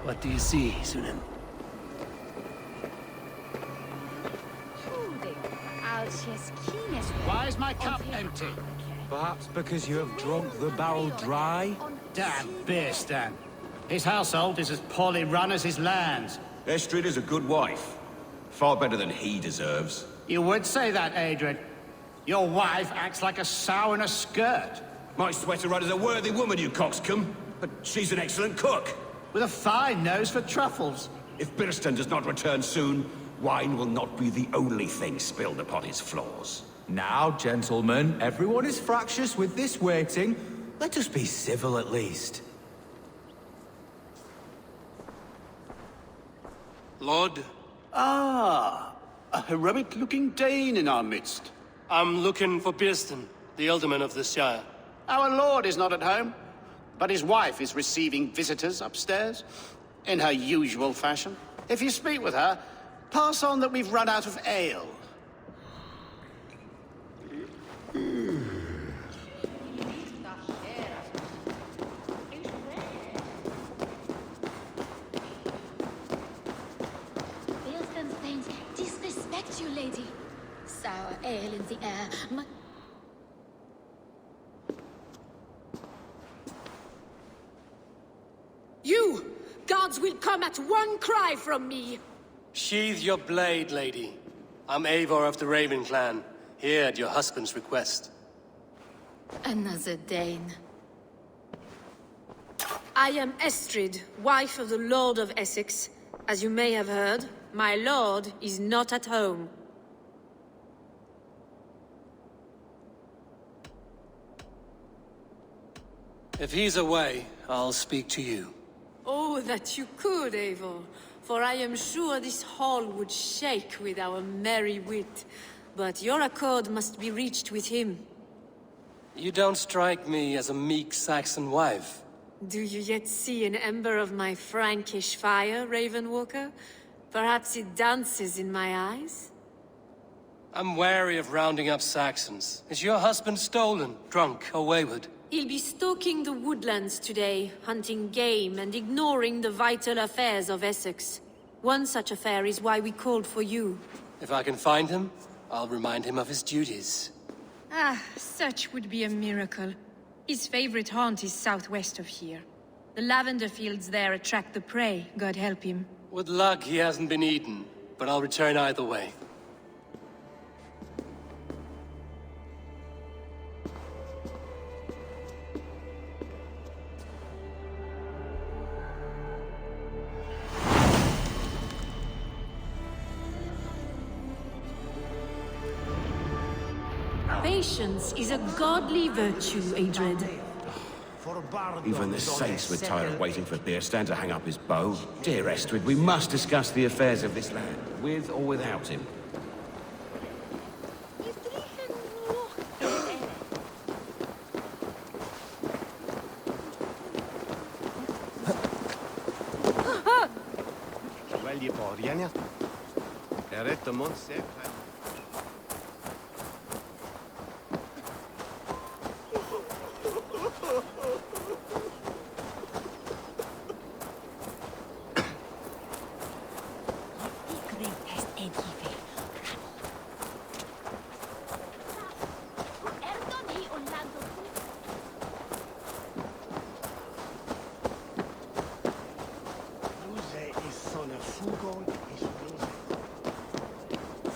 What do you see, Sunan? Why is my cup empty? Perhaps because you have drunk the barrel dry? Damn beer stand. His household is as poorly run as his lands. Estrid is a good wife. Far better than he deserves. You would say that, Adrian. Your wife acts like a sow in a skirt. My sweater run is a worthy woman, you coxcomb. But she's an excellent cook. With a fine nose for truffles. If Birston does not return soon, wine will not be the only thing spilled upon his floors. Now, gentlemen, everyone is fractious with this waiting. Let us be civil at least. Lord? Ah, a heroic-looking Dane in our midst. I'm looking for Birston, the alderman of the Shire. Our lord is not at home, but his wife is receiving visitors upstairs, in her usual fashion. If you speak with her, pass on that we've run out of ale. Disrespect you, lady. Sour ale in the air. You! Gods will come at one cry from me! Sheathe your blade, lady. I'm Eivor of the Raven clan, here at your husband's request. Another Dane. I am Estrid, wife of the Lord of Essex. As you may have heard, my lord is not at home. If he's away, I'll speak to you. Oh, that you could, Eivor. For I am sure this hall would shake with our merry wit. But your accord must be reached with him. You don't strike me as a meek Saxon wife. Do you yet see an ember of my Frankish fire, Ravenwalker? Perhaps it dances in my eyes? I'm wary of rounding up Saxons. Is your husband stolen, drunk, or wayward? He'll be stalking the woodlands today, hunting game and ignoring the vital affairs of Essex. One such affair is why we called for you. If I can find him, I'll remind him of his duties. Ah, such would be a miracle. His favorite haunt is southwest of here. The lavender fields there attract the prey, God help him. With luck, he hasn't been eaten, but I'll return either way. Patience is a godly virtue, Adred. Even the saints would tire of waiting for Birstan to hang up his bow. Dear Estrid, we must discuss the affairs of this land, with or without him.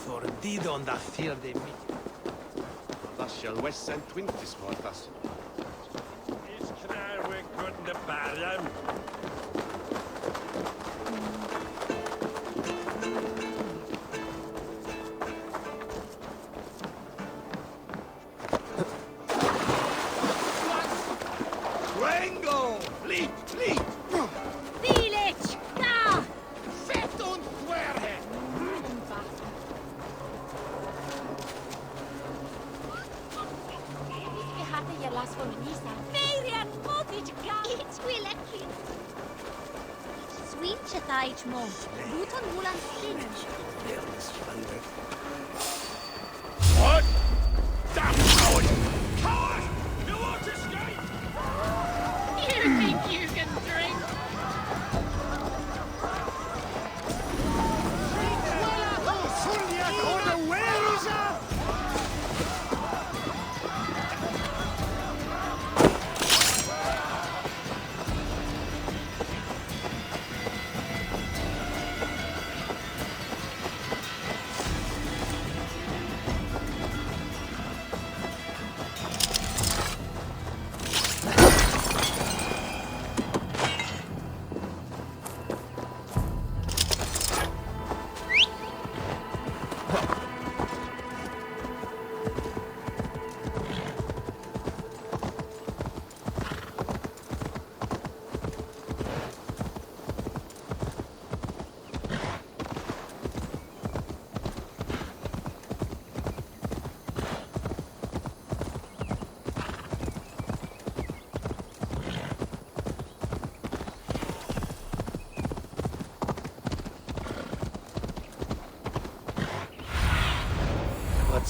Fordidon da fear de mi. Das shall west and twintis mortas. Is knar we couldn't the barren. Rango! Fleet! Fleet! Village! Ka! Set on Dwerhe! Feirian modig ga! It's will akin! Sweet chataich mo. Buton mulan slinch. What? Damn coward! Coward! You won't escape! You think you can drink?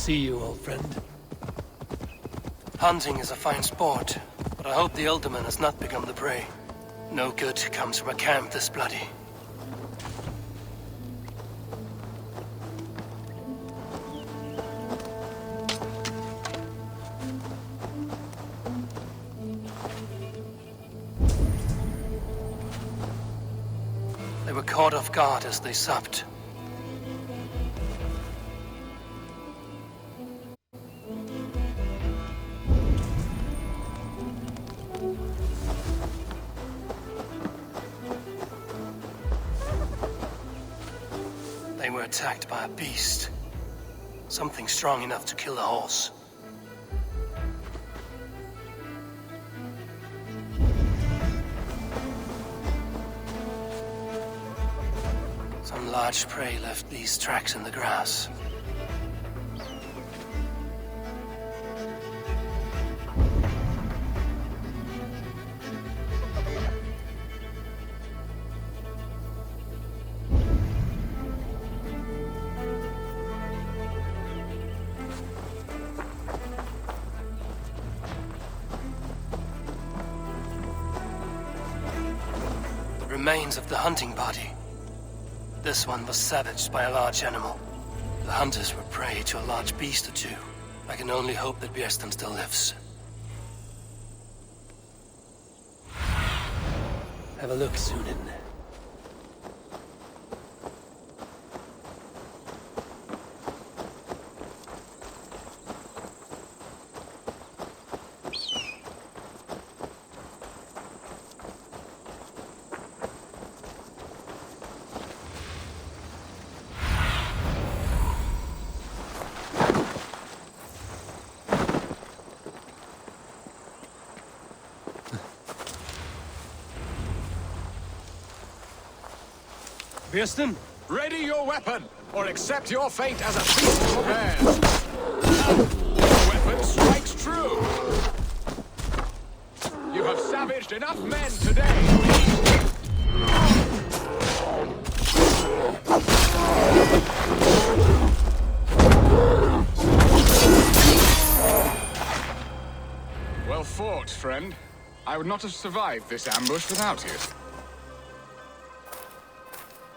see you, old friend. Hunting is a fine sport, but I hope the Elderman has not become the prey. No good comes from a camp this bloody. They were caught off guard as they supped. They were attacked by a beast. Something strong enough to kill a horse. Some large prey left these tracks in the grass. Remains of the hunting party. This one was savaged by a large animal. The hunters were prey to a large beast or two. I can only hope that Björsten still lives. Have a look, Sunan. Björsten? Ready your weapon, or accept your fate as a beast for bears. Your weapon strikes true. You have savaged enough men today. Well fought, friend. I would not have survived this ambush without you.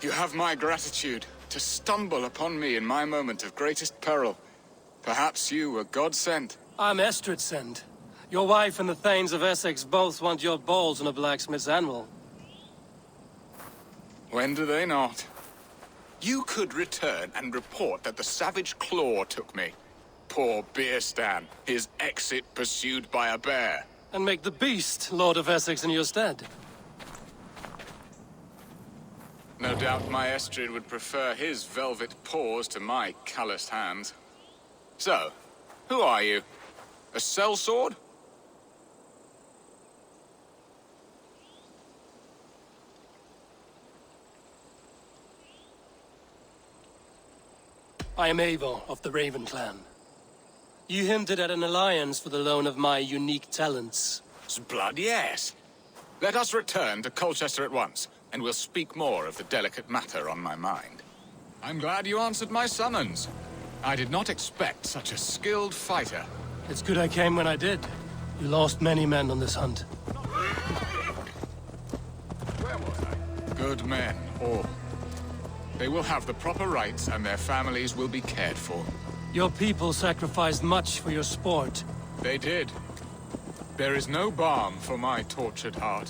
You have my gratitude to stumble upon me in my moment of greatest peril. Perhaps you were God-sent. I'm Estrid sent. Your wife and the Thanes of Essex both want your balls on a blacksmith's anvil. When do they not? You could return and report that the savage claw took me. Poor Björsten, his exit pursued by a bear. And make the beast Lord of Essex in your stead. No doubt my Estrid would prefer his velvet paws to my calloused hands. So, who are you? A sellsword? I am Eivor of the Raven clan. You hinted at an alliance for the loan of my unique talents. Blood, yes. Let us return to Colchester at once, and we'll speak more of the delicate matter on my mind. I'm glad you answered my summons. I did not expect such a skilled fighter. It's good I came when I did. You lost many men on this hunt. Where was I? Good men, all. They will have the proper rights, and their families will be cared for. Your people sacrificed much for your sport. They did. There is no balm for my tortured heart.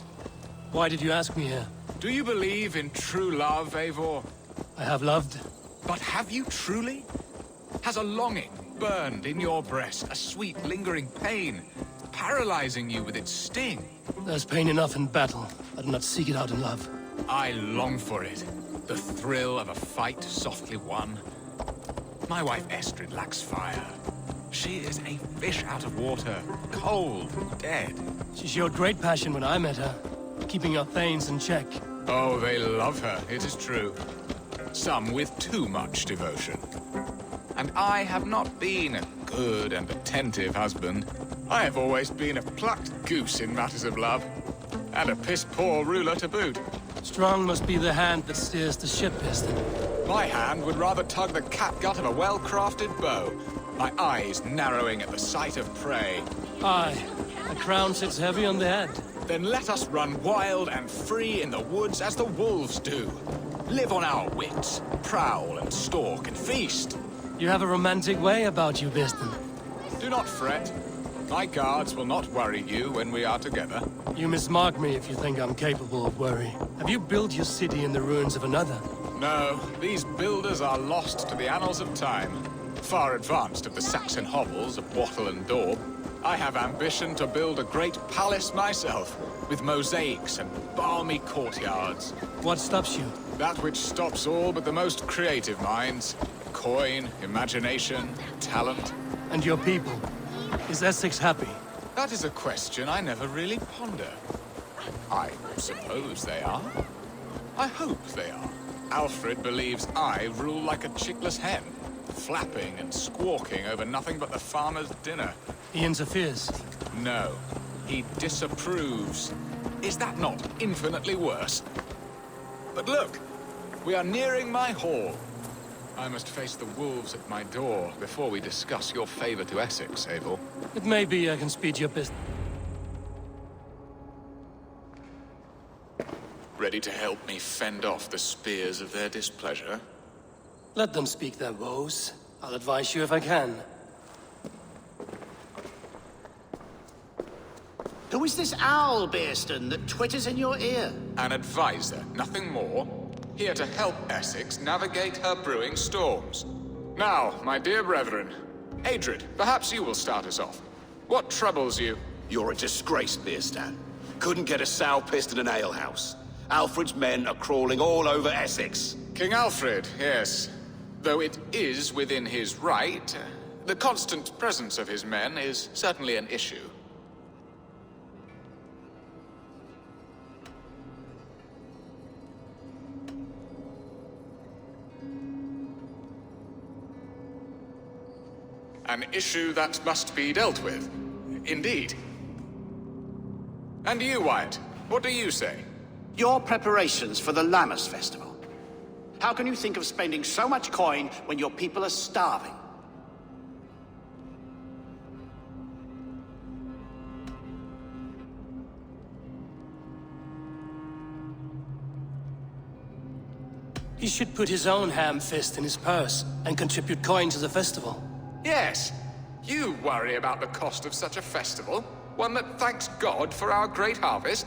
Why did you ask me here? Do you believe in true love, Eivor? I have loved. But have you truly? Has a longing burned in your breast, a sweet, lingering pain, paralyzing you with its sting? There's pain enough in battle. I do not seek it out in love. I long for it. The thrill of a fight softly won. My wife Estrid lacks fire. She is a fish out of water, cold, dead. She showed great passion when I met her, keeping your Thanes in check. Oh, they love her, it is true. Some with too much devotion. And I have not been a good and attentive husband. I have always been a plucked goose in matters of love. And a piss-poor ruler to boot. Strong must be the hand that steers the ship, Björsten. My hand would rather tug the catgut of a well-crafted bow. my eyes narrowing at the sight of prey. Aye, a crown sits heavy on the head. Then let us run wild and free in the woods as the wolves do. Live on our wits, prowl and stalk and feast. You have a romantic way about you, Biston. Do not fret. My guards will not worry you when we are together. You mismark me if you think I'm capable of worry. Have you built your city in the ruins of another? No, these builders are lost to the annals of time. Far advanced of the Saxon hovels of Wattle and Daub. I have ambition to build a great palace myself, with mosaics and balmy courtyards. What stops you? That which stops all but the most creative minds. Coin, imagination, talent. And your people? Is Essex happy? That is a question I never really ponder. I suppose they are. I hope they are. Alfred believes I rule like a chickless hen, flapping and squawking over nothing but the farmer's dinner. He interferes? No, he disapproves. Is that not infinitely worse? But look, we are nearing my hall. I must face the wolves at my door before we discuss your favor to Essex, Eivor. It may be I can speed your business. Ready to help me fend off the spears of their displeasure? Let them speak their woes. I'll advise you if I can. Who is this owl, Bearston, that twitters in your ear? An advisor, nothing more. Here to help Essex navigate her brewing storms. Now, my dear brethren, Adrid, perhaps you will start us off. What troubles you? You're a disgrace, Beerstan. Couldn't get a sow pissed in an alehouse. Alfred's men are crawling all over Essex. King Alfred, yes. Though it is within his right, the constant presence of his men is certainly an issue. An issue that must be dealt with. Indeed. And you, Wyatt, what do you say? Your preparations for the Lammas festival. How can you think of spending so much coin when your people are starving? He should put his own ham fist in his purse and contribute coin to the festival. Yes. You worry about the cost of such a festival? One that thanks God for our great harvest?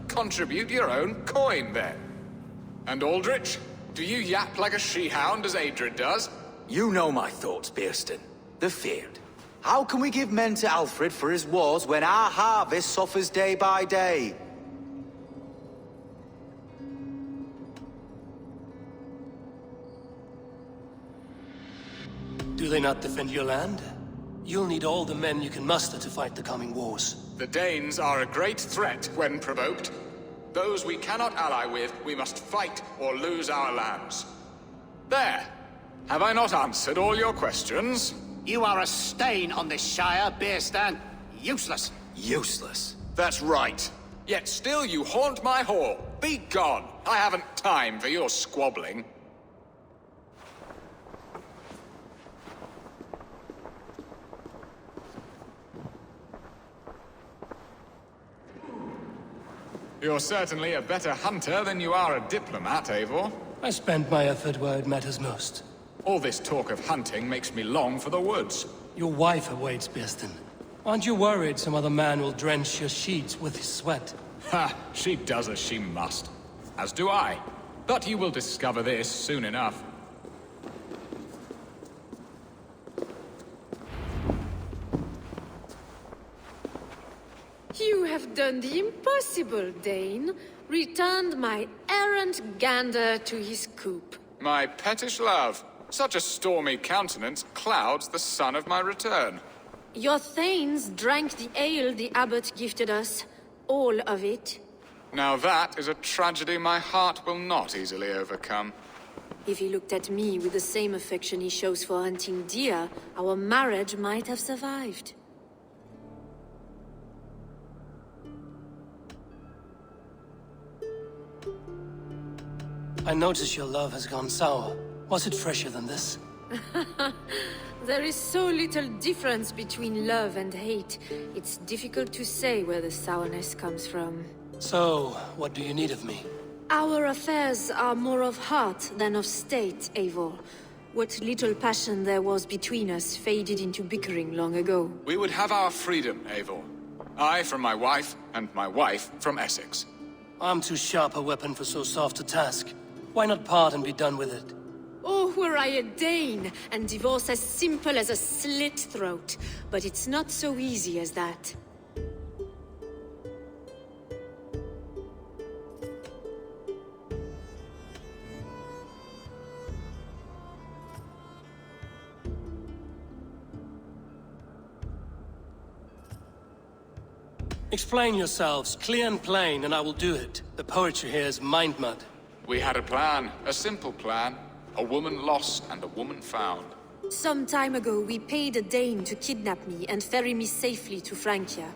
Contribute your own coin, then. And Aldrich, do you yap like a she-hound as Adrid does? You know my thoughts, Bearston. The feared. How can we give men to Alfred for his wars when our harvest suffers day by day? Do they not defend your land? You'll need all the men you can muster to fight the coming wars. The Danes are a great threat when provoked. Those we cannot ally with, we must fight or lose our lands. There! Have I not answered all your questions? You are a stain on this shire, Bearstan. Useless. Useless. That's right. Yet still you haunt my hall. Be gone! I haven't time for your squabbling. You're certainly a better hunter than you are a diplomat, Eivor. I spend my effort where it matters most. All this talk of hunting makes me long for the woods. Your wife awaits, Bearston. Aren't you worried some other man will drench your sheets with his sweat? Ha! She does as she must. As do I. But you will discover this soon enough. You have done the impossible, Dane. Returned my errant gander to his coop. My pettish love. Such a stormy countenance clouds the sun of my return. Your thanes drank the ale the abbot gifted us. All of it. Now that is a tragedy my heart will not easily overcome. If he looked at me with the same affection he shows for hunting deer, our marriage might have survived. I notice your love has gone sour. Was it fresher than this? There is so little difference between love and hate. It's difficult to say where the sourness comes from. So, what do you need of me? Our affairs are more of heart than of state, Eivor. What little passion there was between us faded into bickering long ago. We would have our freedom, Eivor. I from my wife, and my wife from Essex. I'm too sharp a weapon for so soft a task. Why not part and be done with it? Oh, were I a Dane, and divorce as simple as a slit throat. But it's not so easy as that. Explain yourselves, clear and plain, and I will do it. The poetry here is mind mud. We had a plan, a simple plan. A woman lost and a woman found. Some time ago, we paid a Dane to kidnap me and ferry me safely to Francia.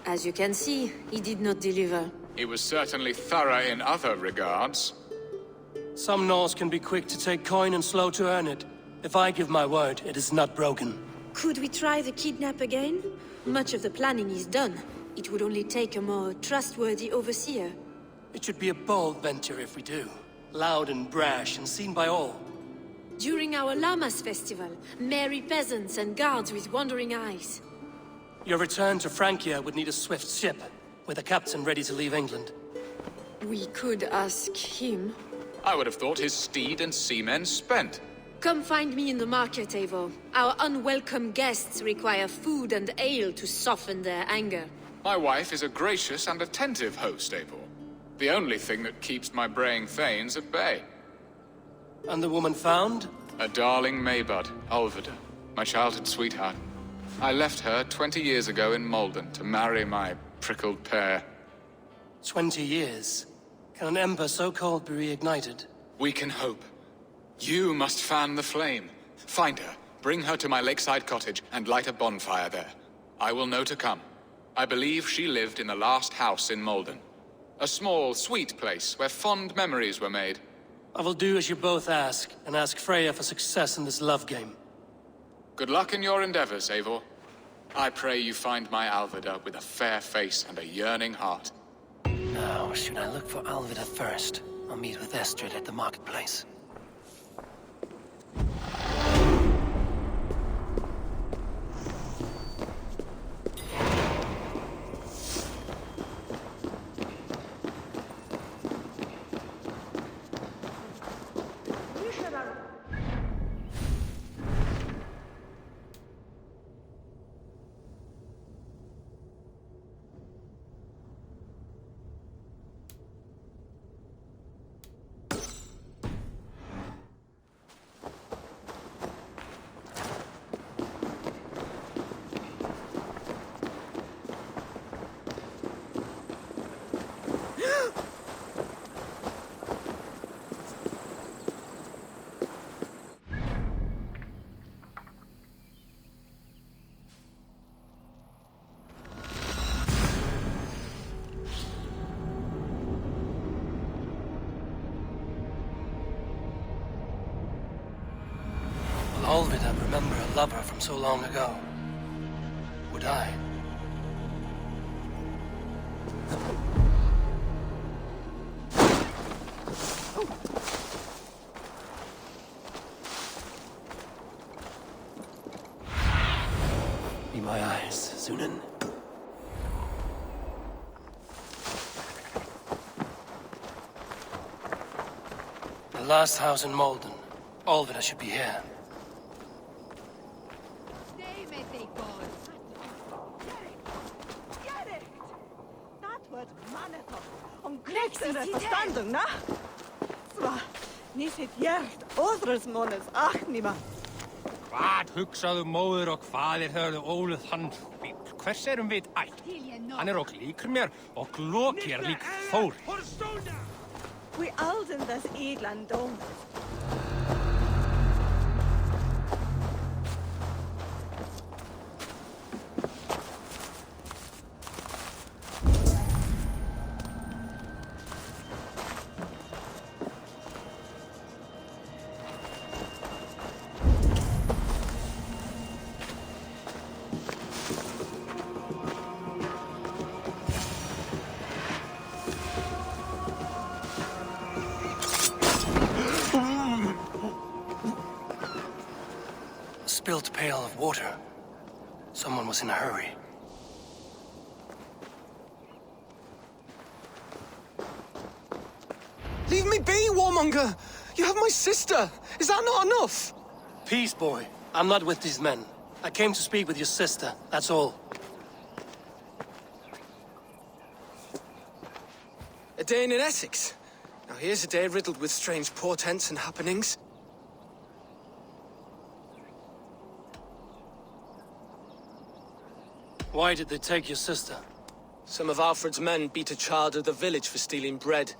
As you can see, he did not deliver. He was certainly thorough in other regards. Some Norse can be quick to take coin and slow to earn it. If I give my word, it is not broken. Could we try the kidnap again? Much of the planning is done. It would only take a more trustworthy overseer. It should be a bold venture if we do. Loud and brash and seen by all. During our Llamas festival, merry peasants and guards with wandering eyes. Your return to Francia would need a swift ship, with a captain ready to leave England. We could ask him. I would have thought his steed and seamen spent. Come find me in the market, Eivor. Our unwelcome guests require food and ale to soften their anger. My wife is a gracious and attentive host, Eivor. The only thing that keeps my braying thanes at bay. And the woman found? A darling Maybud, Ulvida, my childhood sweetheart. I left her 20 years ago in Malden to marry my prickled pear. 20 years? Can an ember so cold be reignited? We can hope. You must fan the flame. Find her, bring her to my lakeside cottage, and light a bonfire there. I will know to come. I believe she lived in the last house in Malden. A small, sweet place where fond memories were made. I will do as you both ask, and ask Freya for success in this love game. Good luck in your endeavors, Eivor. I pray you find my Alvida with a fair face and a yearning heart. Now, should I look for Alvida first? I'll meet with Estrid at the marketplace. Alvida remember a lover from so long ago. Would I? Be my eyes, Sunan. The last house in Malden. Alvida should be here. Verstanden, na? Sva, ni sitt hjert, åðres månes aknima. Hvað hugsaðu móður og faðir höfðu óluð hann bíl? Hvers erum við ætt? Hann ok líkur mér og glókir lík Þór. We alden das edlan dom. spilt pail of water. Someone was in a hurry. Leave me be, warmonger! You have my sister! Is that not enough? Peace, boy. I'm not with these men. I came to speak with your sister, that's all. A day in Essex. Now here's a day riddled with strange portents and happenings. Why did they take your sister? Some of Alfred's men beat a child of the village for stealing bread.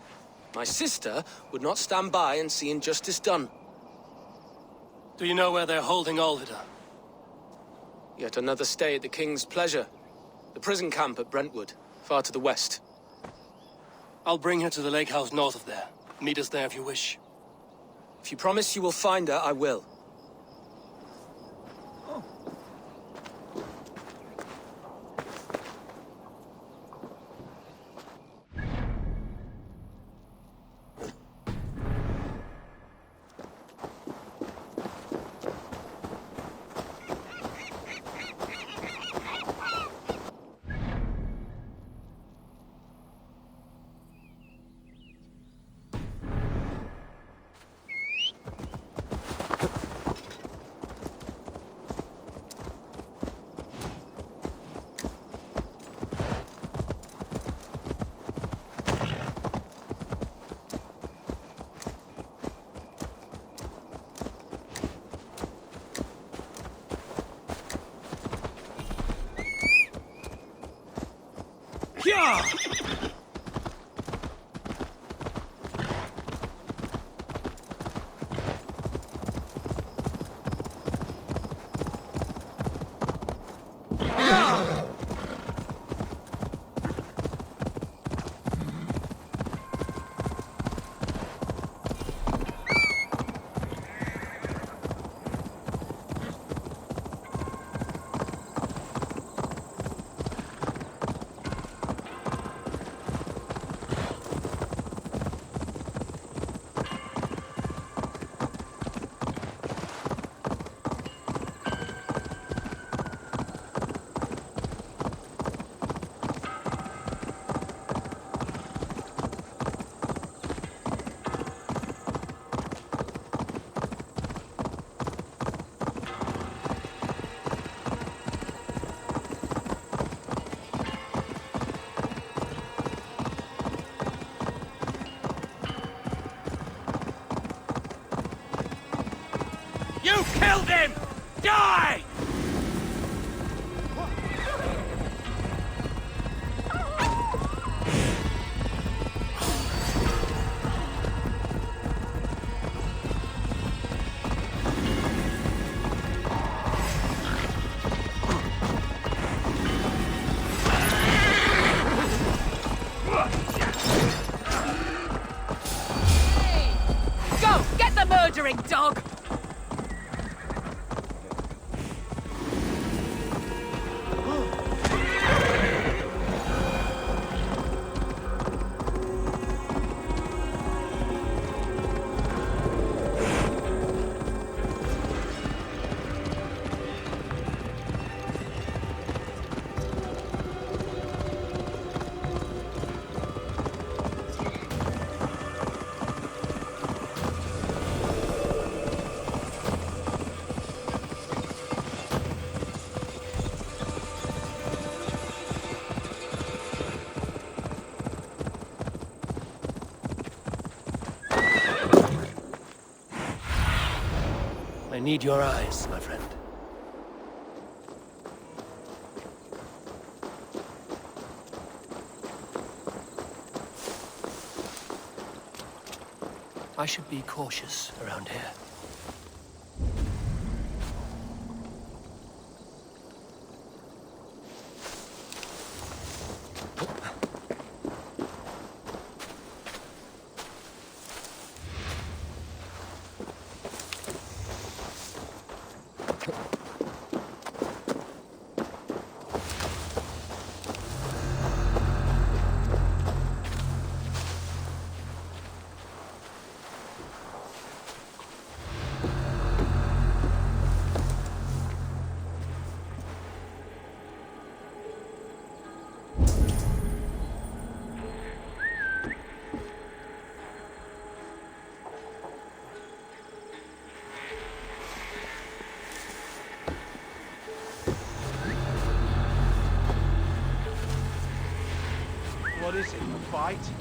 My sister would not stand by and see injustice done. Do you know where they're holding Olvida? Yet another stay at the King's pleasure. The prison camp at Brentwood, far to the west. I'll bring her to the lake house north of there. Meet us there if you wish. If you promise you will find her, I will. Yeah! You killed him! Die! Go! Get the murdering dog! I need your eyes, my friend. I should be cautious around here. fight?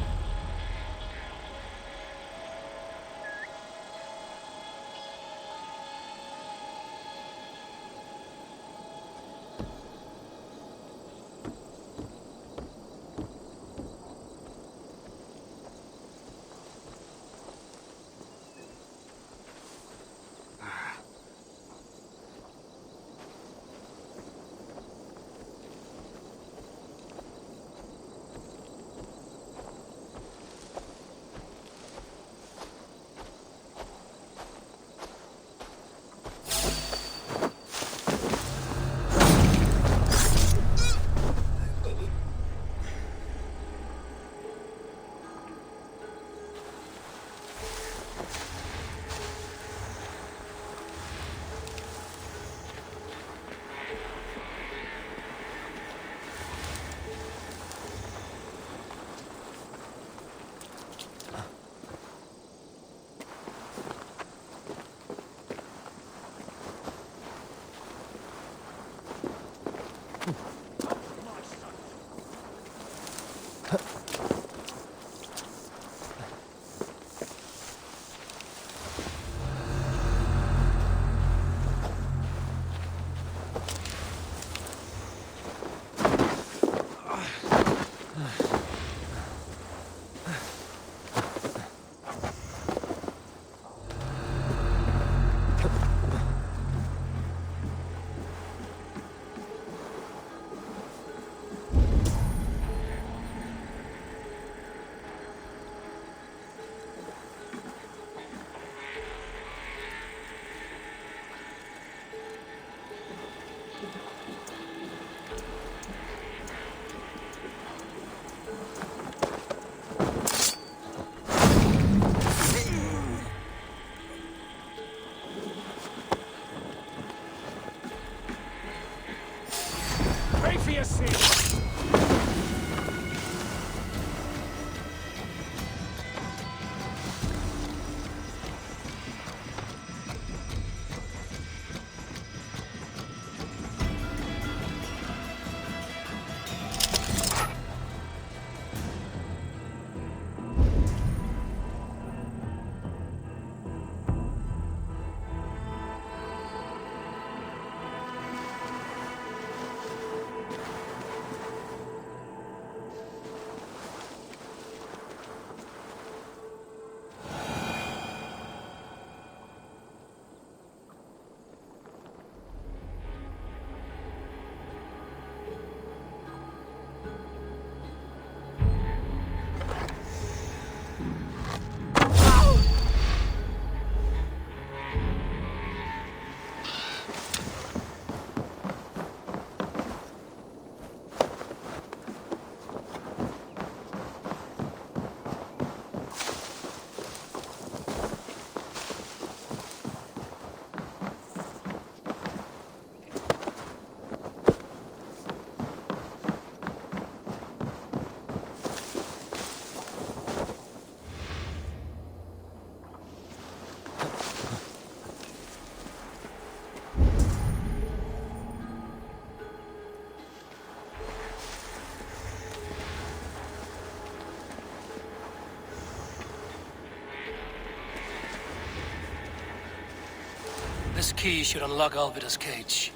This key should unlock Alvida's cage.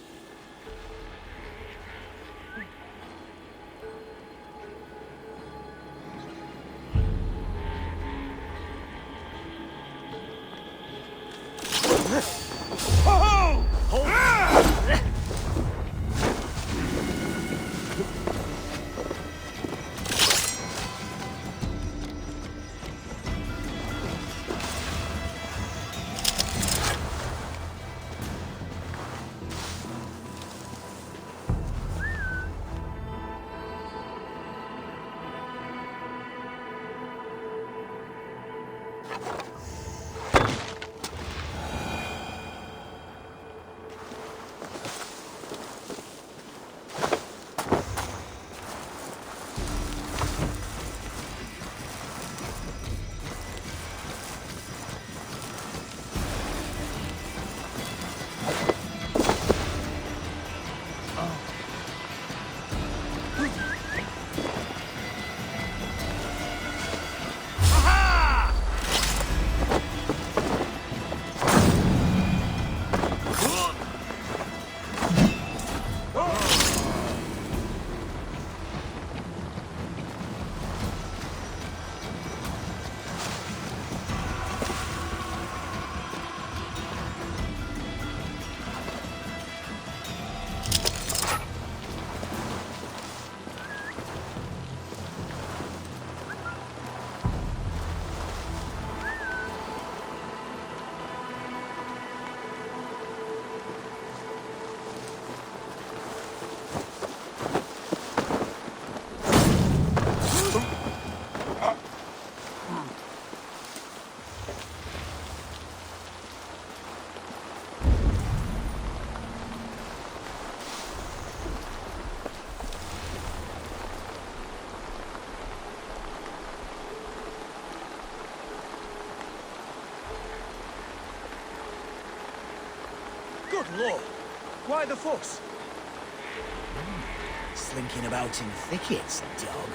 Good lord! Why the fuss? Slinking about in thickets, dog.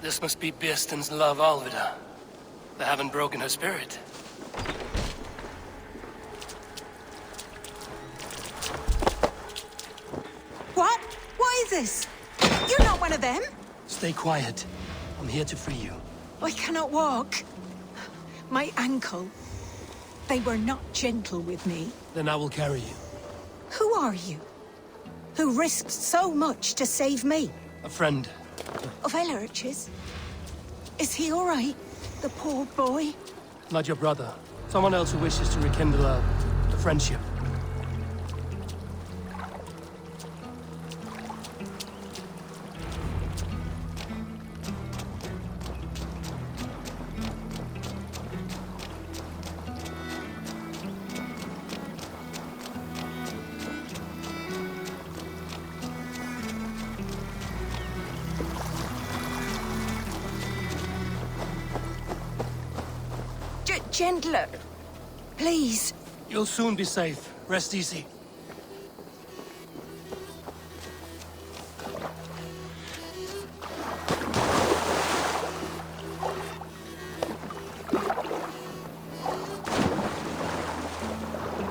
This must be Birsten's love, Alvida. They haven't broken her spirit. What? What is this? You're not one of them? Stay quiet. I'm here to free you. I cannot walk. My ankle. They were not gentle with me. Then I will carry you. Who are you? Who risked so much to save me? A friend. Of Elrich's? Is he all right? The poor boy? Not your brother. Someone else who wishes to rekindle a friendship. Gentler. Please. You'll soon be safe. Rest easy.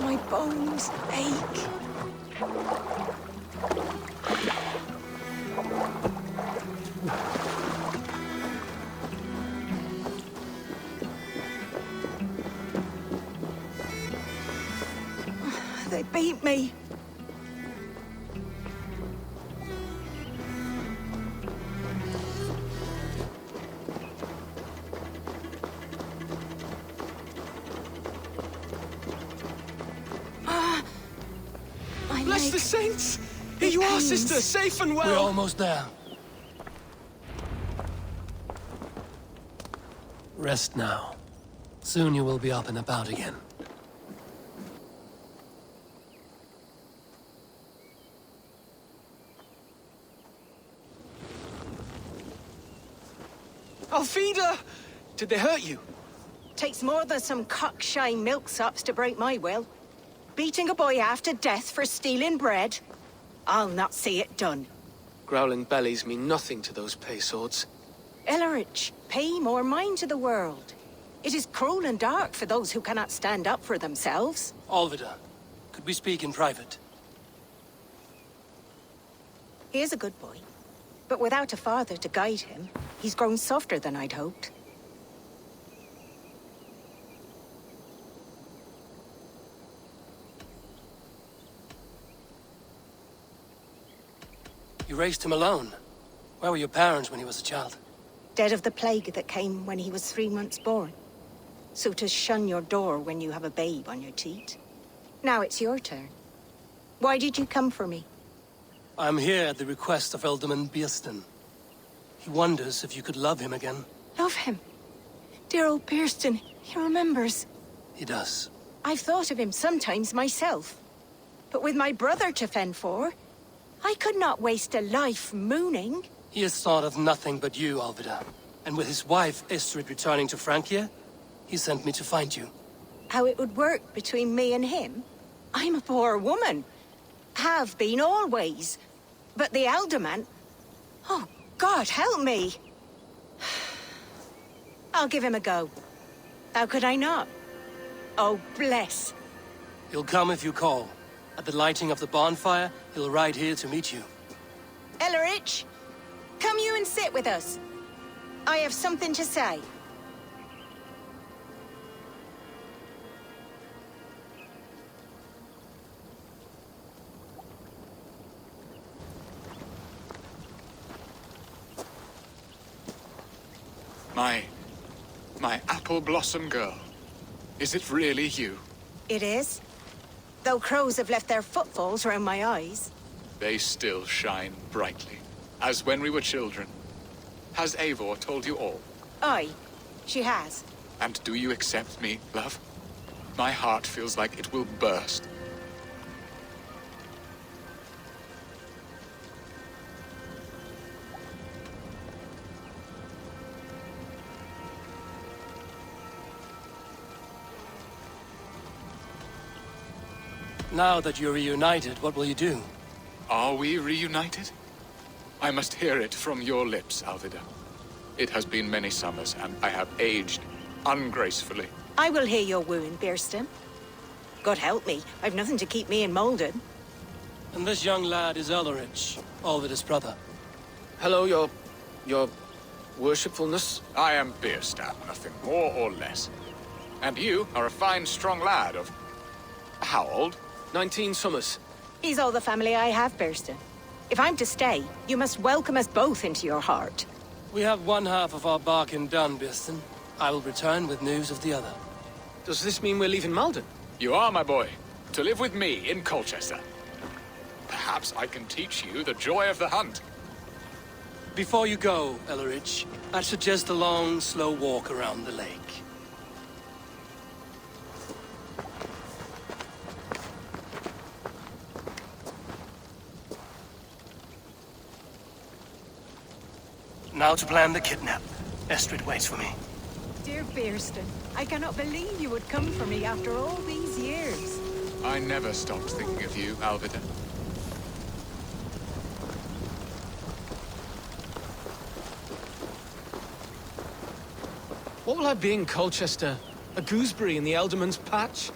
My bones ache. They beat me. Bless the saints! Here you are, sister, safe and well! We're almost there. Rest now. Soon you will be up and about again. Alfida! Did they hurt you? Takes more than some cockshy milksops to break my will. Beating a boy half to death for stealing bread? I'll not see it done. Growling bellies mean nothing to those pay swords. Elrich, pay more mind to the world. It is cruel and dark for those who cannot stand up for themselves. Alvida, could we speak in private? He is a good boy. But without a father to guide him, he's grown softer than I'd hoped. You raised him alone. Where were your parents when he was a child? Dead of the plague that came when he was 3 months born. So to shun your door when you have a babe on your teat. Now it's your turn. Why did you come for me? I'm here at the request of Alderman Bierston. He wonders if you could love him again. Love him? Dear old Bierston, he remembers. He does. I've thought of him sometimes myself. But with my brother to fend for, I could not waste a life mooning. He has thought of nothing but you, Alvida. And with his wife, Estrid, returning to Francia, he sent me to find you. How it would work between me and him? I'm a poor woman. Have been always. But the alderman... Oh, God, help me! I'll give him a go. How could I not? Oh, bless. He'll come if you call. At the lighting of the bonfire, he'll ride here to meet you. Ellerich, come you and sit with us. I have something to say. My apple blossom girl. Is it really you? It is. Though crows have left their footfalls around my eyes. They still shine brightly, as when we were children. Has Eivor told you all? Aye, she has. And do you accept me, love? My heart feels like it will burst. Now that you're reunited, what will you do? Are we reunited? I must hear it from your lips, Alvida. It has been many summers, and I have aged ungracefully. I will hear your wound, Bierston. God help me, I've nothing to keep me in Malden. And this young lad is Ellerich, Alvida's brother. Hello, your worshipfulness. I am Bierstan, nothing more or less. And you are a fine, strong lad of... how old? 19 summers. He's all the family I have, Bierston. If I'm to stay, you must welcome us both into your heart. We have one half of our bargain done, Bierston. I will return with news of the other. Does this mean we're leaving Malden? You are, my boy, to live with me in Colchester. Perhaps I can teach you the joy of the hunt. Before you go, Ellerich, I suggest a long, slow walk around the lake. Now to plan the kidnap. Estrid waits for me. Dear Bierston, I cannot believe you would come for me after all these years. I never stopped thinking of you, Alvida. What will I be in Colchester? A gooseberry in the Elderman's patch?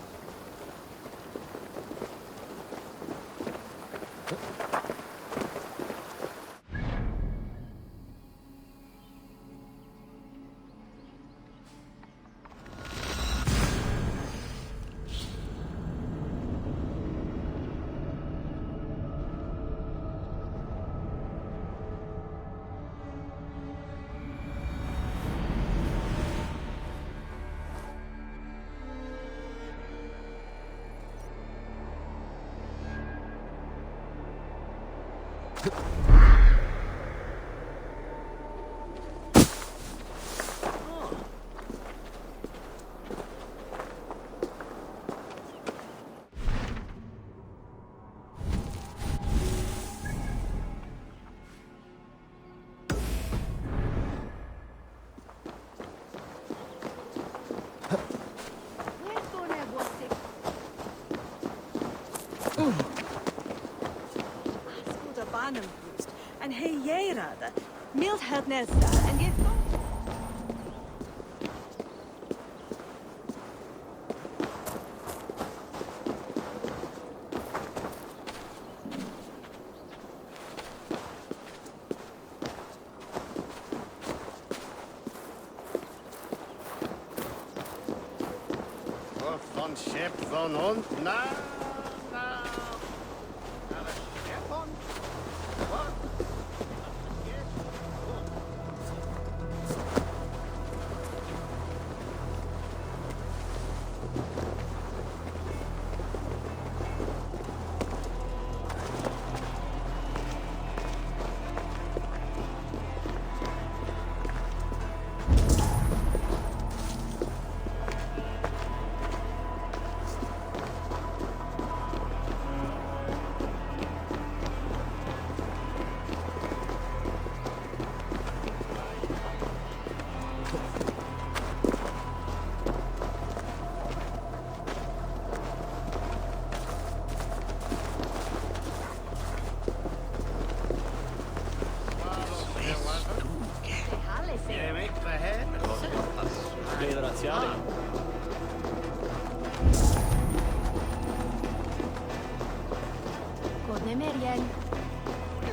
En hij järade, mildheid nästa, en get ship von und now.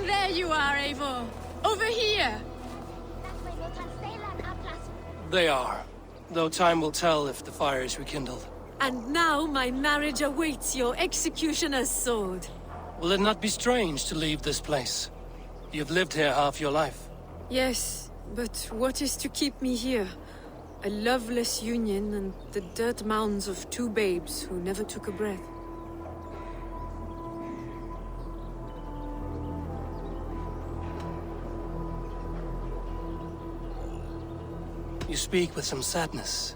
There you are, Eivor. Over here. They are. Though time will tell if the fire is rekindled. And now my marriage awaits your executioner's sword. Will it not be strange to leave this place? You've lived here half your life. Yes, but what is to keep me here? A loveless union and the dirt mounds of two babes who never took a breath. You speak with some sadness.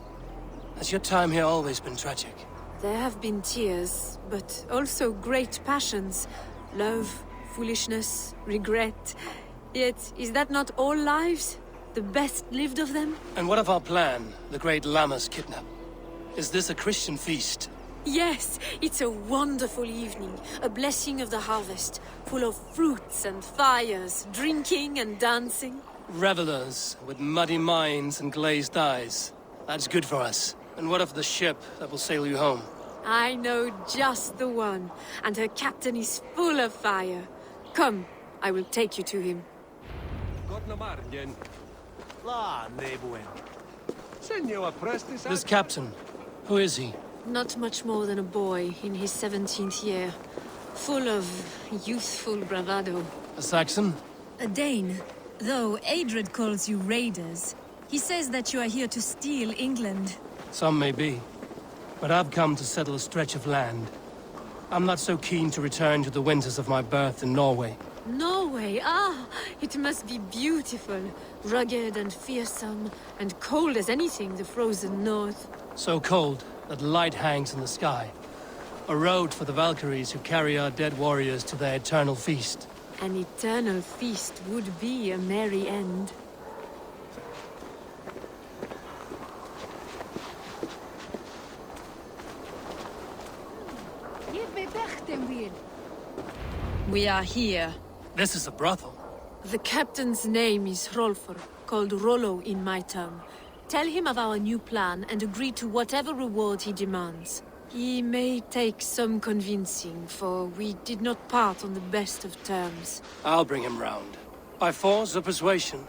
Has your time here always been tragic? There have been tears, but also great passions. Love, foolishness, regret. Yet, is that not all lives? The best lived of them? And what of our plan, the great Lamma's kidnap? Is this a Christian feast? Yes, it's a wonderful evening. A blessing of the harvest, full of fruits and fires, drinking and dancing. Revelers with muddy minds and glazed eyes. That's good for us. And what of the ship that will sail you home? I know just the one, and her captain is full of fire. Come, I will take you to him. This captain, who is he? Not much more than a boy in his 17th year. Full of youthful bravado. A Saxon? A Dane. Though Adred calls you raiders. He says that you are here to steal England. Some may be. But I've come to settle a stretch of land. I'm not so keen to return to the winters of my birth in Norway. Norway? Ah, it must be beautiful. Rugged and fearsome, and cold as anything the frozen north. So cold that light hangs in the sky. A road for the Valkyries who carry our dead warriors to their eternal feast. An eternal feast would be a merry end. We are here. This is a brothel. The captain's name is Hrolfr, called Rollo in my tongue. Tell him of our new plan and agree to whatever reward he demands. He may take some convincing, for we did not part on the best of terms. I'll bring him round. By force or persuasion.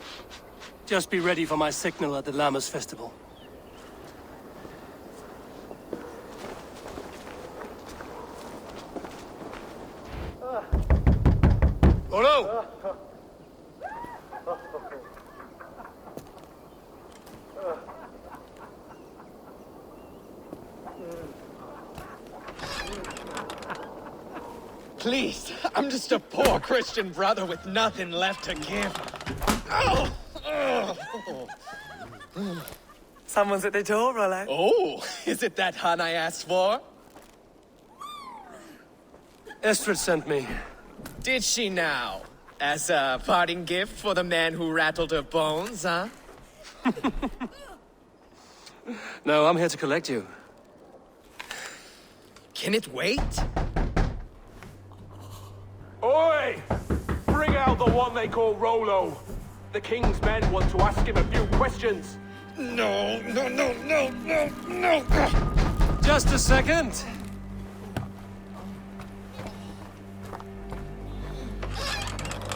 Just be ready for my signal at the Lammas festival. Rollo! Please, I'm just a poor Christian brother with nothing left to give. Oh! Someone's at the door, Rollo. Oh, is it that hun I asked for? Estrid sent me. Did she now? As a parting gift for the man who rattled her bones, huh? No, I'm here to collect you. Can it wait? Oi! Bring out the one they call Rollo. The king's men want to ask him a few questions. No. Just a second.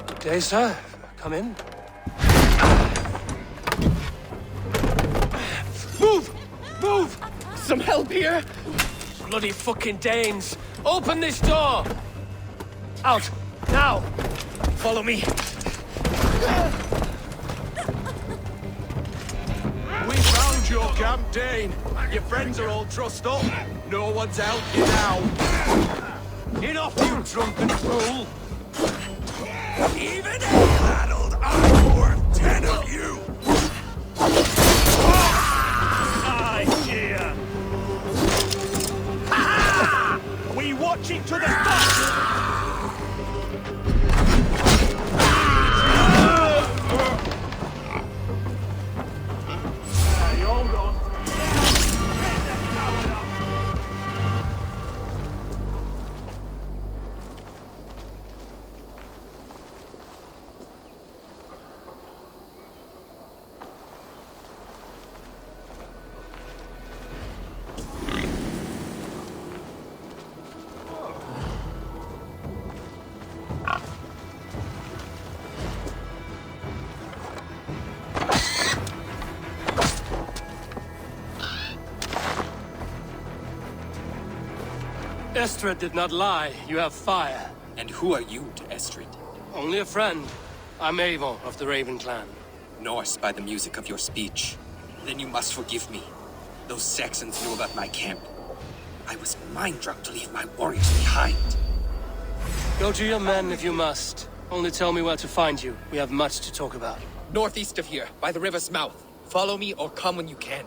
Good day, sir. Come in. Move! Some help here! Bloody fucking Danes! Open this door! Out! Now! Follow me! We found your camp, Dane. Your friends are all trussed up. No one's out you now. Enough, you drunken fool! Even ale-addled, I'm worth 10 of you. I cheer! We watch each other's backs! Estrid did not lie. You have fire. And who are you to Estrid? Only a friend. I'm Eivor of the Raven clan. Norse by the music of your speech. Then you must forgive me. Those Saxons knew about my camp. I was mind-drunk to leave my warriors behind. Go to your men if you must. Only tell me where to find you. We have much to talk about. Northeast of here, by the river's mouth. Follow me or come when you can.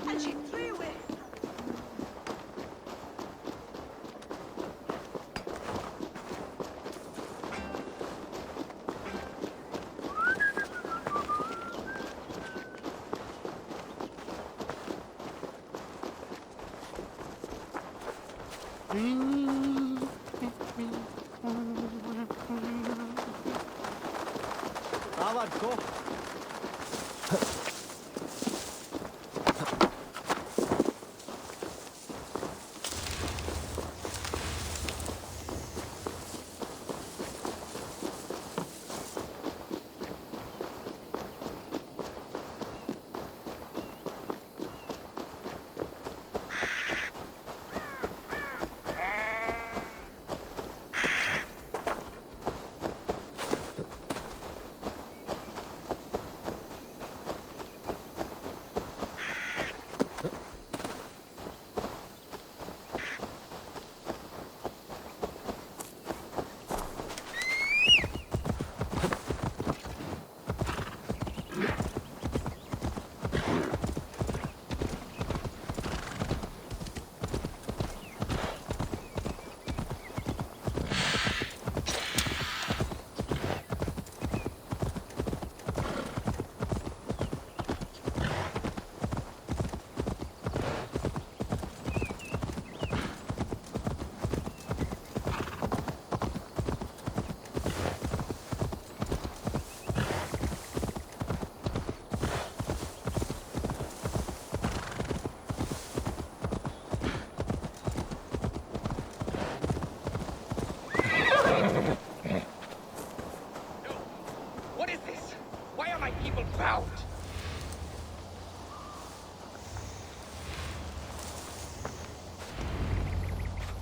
And she flew away.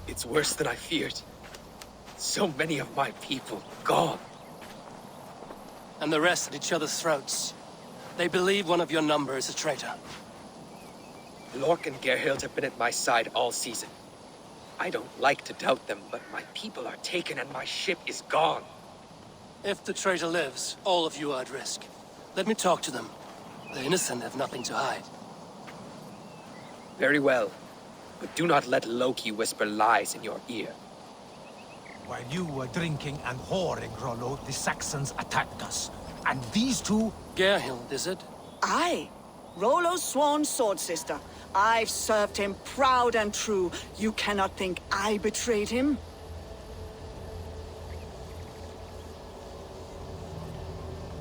It's worse than I feared. So many of my people gone. and the rest at each other's throats. They believe one of your number is a traitor. Lork and Gerhild have been at my side all season. I don't like to doubt them, but my people are taken and my ship is gone. If the traitor lives, all of you are at risk. Let me talk to them. The innocent have nothing to hide. Very well. But do not let Loki whisper lies in your ear. While you were drinking and whoring, Rollo, the Saxons attacked us. And these two... Gerhild, is it? Aye. Rollo's sworn sword sister. I've served him proud and true. You cannot think I betrayed him?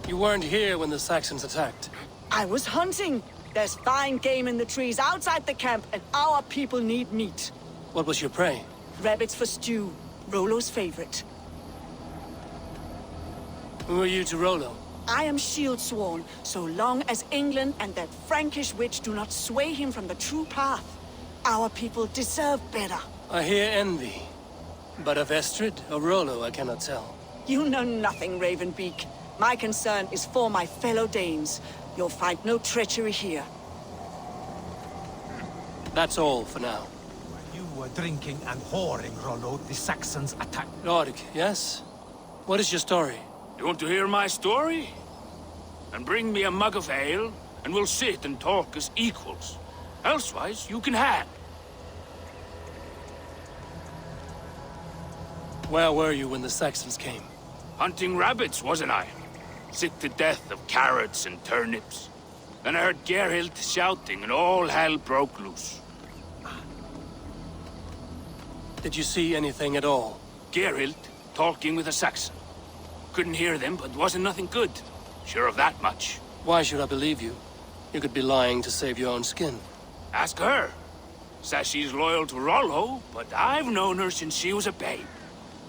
You weren't here when the Saxons attacked. I was hunting. There's fine game in the trees outside the camp, and our people need meat. What was your prey? Rabbits for stew. Rollo's favorite. Who are you to Rollo? I am shield sworn, so long as England and that Frankish witch do not sway him from the true path. Our people deserve better. I hear envy. But of Estrid or Rollo, I cannot tell. You know nothing, Ravenbeak. My concern is for my fellow Danes. You'll find no treachery here. That's all for now. While you were drinking and whoring, Rollo, the Saxons attacked... Lord, yes? What is your story? You want to hear my story? And bring me a mug of ale, and we'll sit and talk as equals. Elsewise, you can hang. Where were you when the Saxons came? Hunting rabbits, wasn't I? Sick to death of carrots and turnips. Then I heard Gerhild shouting, and all hell broke loose. Did you see anything at all? Gerhild talking with a Saxon. Couldn't hear them, but wasn't nothing good. Sure of that much. Why should I believe you? You could be lying to save your own skin. Ask her. Says she's loyal to Rollo, but I've known her since she was a babe.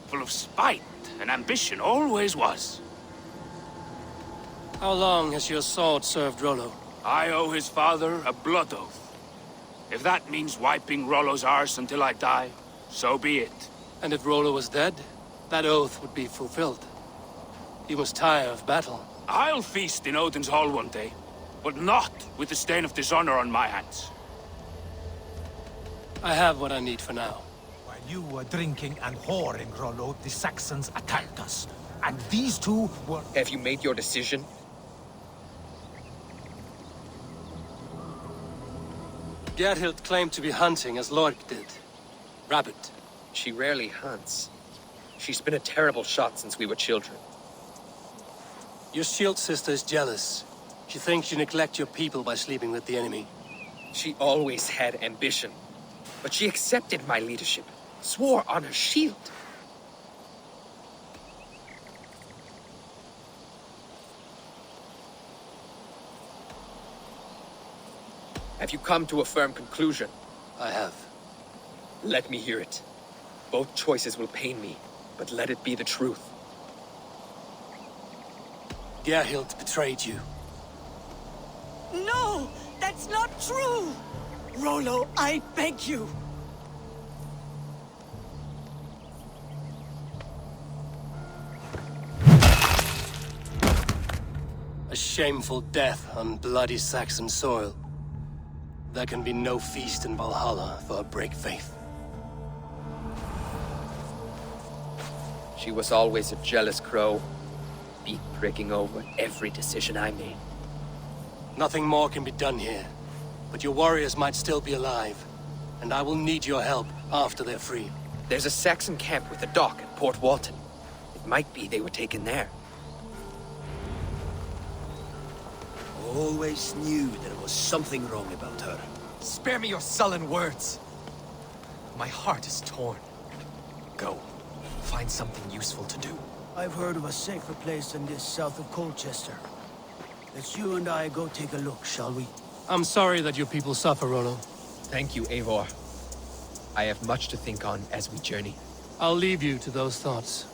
Full of spite and ambition, always was. How long has your sword served Rollo? I owe his father a blood oath. If that means wiping Rollo's arse until I die, so be it. And if Rollo was dead, that oath would be fulfilled. You must tire of battle. I'll feast in Odin's hall one day, but not with the stain of dishonor on my hands. I have what I need for now. While you were drinking and whoring, Rollo, the Saxons attacked us. And these two were... Have you made your decision? Gerhild claimed to be hunting as Lork did. Rabbit. She rarely hunts. She's been a terrible shot since we were children. Your shield sister is jealous. She thinks you neglect your people by sleeping with the enemy. She always had ambition. But she accepted my leadership. Swore on her shield. Have you come to a firm conclusion? I have. Let me hear it. Both choices will pain me, but let it be the truth. Gerhild betrayed you. No! That's not true! Rollo, I beg you! A shameful death on bloody Saxon soil. There can be no feast in Valhalla for a break faith. She was always a jealous crow, beak pricking over every decision I made. Nothing more can be done here, but your warriors might still be alive, and I will need your help after they're free. There's a Saxon camp with a dock at Port Walton. It might be they were taken there. Always knew there was something wrong about her. Spare me your sullen words. My heart is torn. Go. Find something useful to do. I've heard of a safer place than this south of Colchester. Let's you and I go take a look, shall we? I'm sorry that your people suffer, Rollo. Thank you, Eivor. I have much to think on as we journey. I'll leave you to those thoughts.